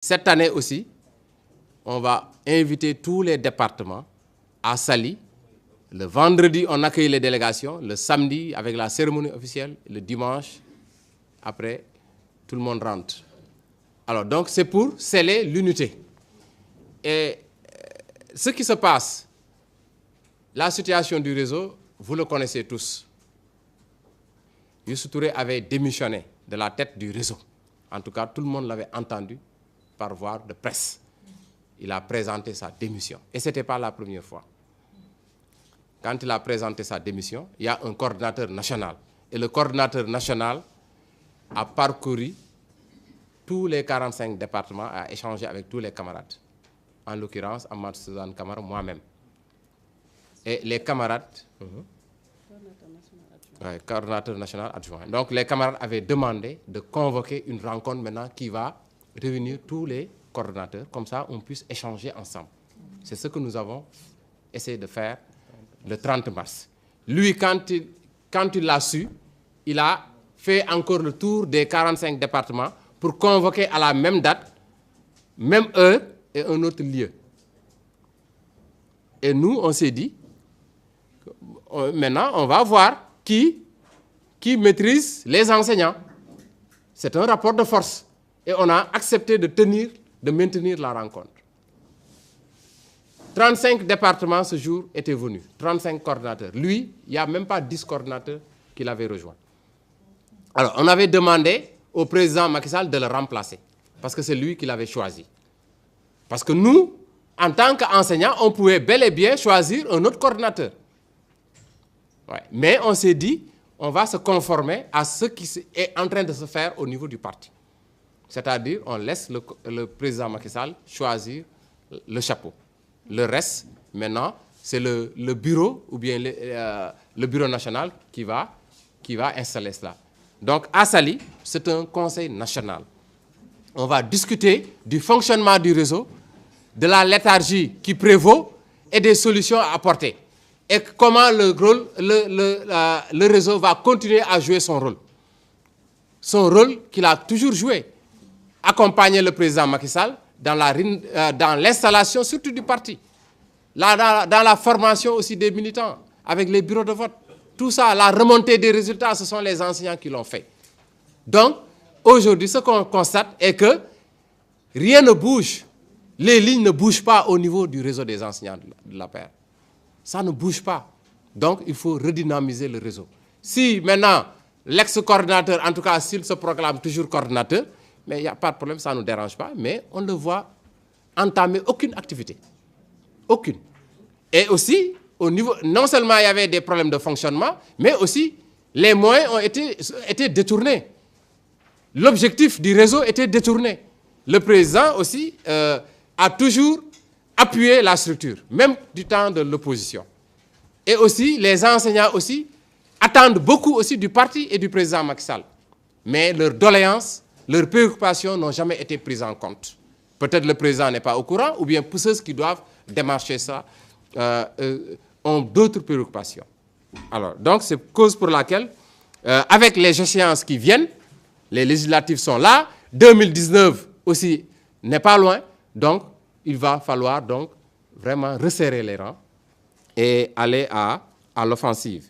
Cette année aussi, on va inviter tous les départements à Saly. Le vendredi, on accueille les délégations. Le samedi, avec la cérémonie officielle. Le dimanche, après, tout le monde rentre. Alors, donc, c'est pour sceller l'unité. Et ce qui se passe, la situation du réseau, vous le connaissez tous. Youssou Touré avait démissionné de la tête du réseau. En tout cas, tout le monde l'avait entendu par voie de presse. Il a présenté sa démission. Et ce n'était pas la première fois. Quand il a présenté sa démission, il y a un coordinateur national. Et le coordinateur national a parcouru tous les 45 départements, a échangé avec tous les camarades. En l'occurrence, Ahmad Suzanne Camara, moi-même. Et les camarades... coordinateur national adjoint. Donc les camarades avaient demandé de convoquer une rencontre maintenant qui va réunir tous les coordinateurs. Comme ça, on puisse échanger ensemble. C'est ce que nous avons essayé de faire le 30 mars. Lui, quand il l'a su, il a fait encore le tour des 45 départements pour convoquer à la même date, même heure et un autre lieu. Et nous, on s'est dit, maintenant, on va voir qui maîtrise les enseignants. C'est un rapport de force. Et on a accepté de maintenir la rencontre. 35 départements ce jour étaient venus, 35 coordinateurs. Lui, il n'y a même pas 10 coordinateurs qu'il avait rejoints. Alors, on avait demandé au président Macky Sall de le remplacer, parce que c'est lui qui l'avait choisi. Parce que nous, en tant qu'enseignants, on pouvait bel et bien choisir un autre coordinateur. Ouais. Mais on s'est dit, on va se conformer à ce qui est en train de se faire au niveau du parti. C'est-à-dire, on laisse le président Macky Sall choisir le chapeau. Le reste, maintenant, c'est le bureau ou bien le bureau national qui va installer cela. Donc, à Saly, c'est un conseil national. On va discuter du fonctionnement du réseau, de la léthargie qui prévaut et des solutions à apporter. Et comment le réseau va continuer à jouer son rôle. Son rôle qu'il a toujours joué. Accompagner le président Macky Sall dans l'installation surtout du parti. Dans la formation aussi des militants, avec les bureaux de vote. Tout ça, la remontée des résultats, ce sont les enseignants qui l'ont fait. Donc, aujourd'hui, ce qu'on constate est que rien ne bouge. Les lignes ne bougent pas au niveau du réseau des enseignants de la paire. Ça ne bouge pas. Donc, il faut redynamiser le réseau. Si maintenant, l'ex-coordinateur, en tout cas, s'il se proclame toujours coordinateur, mais il n'y a pas de problème, ça ne nous dérange pas, mais on ne voit entamer aucune activité. Aucune. Et aussi, au niveau, non seulement il y avait des problèmes de fonctionnement, mais aussi les moyens ont été détournés. L'objectif du réseau était détourné. Le président aussi a toujours appuyé la structure, même du temps de l'opposition. Et aussi, les enseignants aussi attendent beaucoup aussi du parti et du président Macky Sall. Mais leurs doléances, leurs préoccupations n'ont jamais été prises en compte. Peut-être le président n'est pas au courant, ou bien pour ceux qui doivent démarcher ça ont d'autres préoccupations. Alors, donc, c'est cause pour laquelle, avec les échéances qui viennent, les législatives sont là, 2019 aussi n'est pas loin, donc il va falloir donc vraiment resserrer les rangs et aller à l'offensive.